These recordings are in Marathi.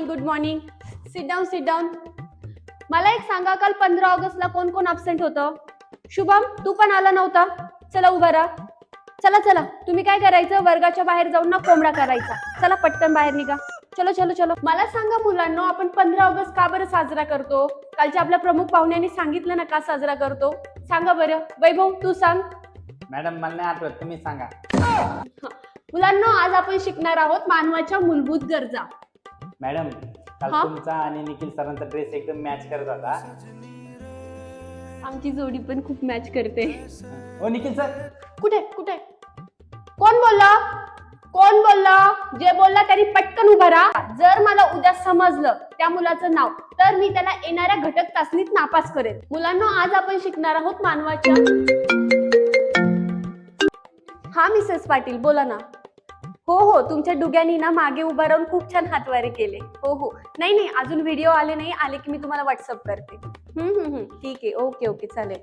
Good morning. Sit down. मला एक सांगा, काल 15 ऑगस्टला कोण कोण अब्सेंट होतं? शुभम, तू पण आला नव्हता. चला उभा राहा. चला तुम्ही काय करायचं, वर्गाच्या बाहेर जाऊन ना कोंबडा करायचा. चला पटकन बाहेर निघा. चलो. मला सांगा मुलांना, आपण 15 ऑगस्ट का बरं साजरा करतो? कालच्या आपल्या प्रमुख पाहुण्यांनी सांगितलं ना का साजरा करतो. सांगा बरं. वैभव, तू सांग. मॅडम मला नाही आठवत, तुम्ही सांगा. मुलांना, आज आपण शिकणार आहोत मानवाच्या मूलभूत गरजा. मॅडम, काल तुमचा आणि निखिल सरांचा ड्रेस एकदम मॅच करत होता. आमची जोडी पण खूप मॅच करते. ओ निखिल सर, कुठे कोण बोलला? जे बोलला त्यांनी पटकन उभा राहा. जर मला उद्या समजलं त्या मुलाचं नाव, तर मी त्याला येणाऱ्या घटक चाचणीत नापास करेल. मुलांना, आज आपण शिकणार आहोत मानवाच्या. हा मिसेस पाटील, बोला ना. हो, तुमच्या डुग्यानी ना मागे उभा राहून खूप छान हातवारे केले. हो. नाही, अजून व्हिडिओ आले की मी तुम्हाला व्हॉट्सअप करते. ठीक आहे. ओके चालेल.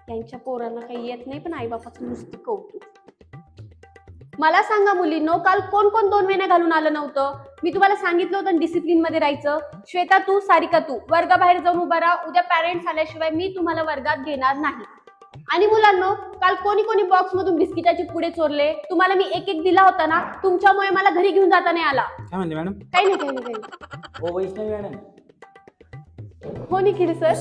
त्यांच्या पोरांना काही येत नाही, पण आईबापाचं नुसतं कौतुक. मला सांगा मुलींनो, काल कोण 2 वेण्या घालून आलं नव्हतं? मी तुम्हाला सांगितलं होतं डिसिप्लिन मध्ये राहायचं. श्वेता तू, सारिका तू वर्गाबाहेर जाऊन उभा राहा. उद्या पॅरेंट्स आल्याशिवाय मी तुम्हाला वर्गात घेणार नाही. आणि मुलांनो, काल कोणी बॉक्स मधून बिस्किटाचे पुडे चोरले? तुम्हाला मी एक दिला होता ना, तुमच्यामुळे मला घरी घेऊन जाता नाही आला. काय म्हणते मॅडम? काही नाही. ओ वैष्णवी मॅडम. हो निखिल सर.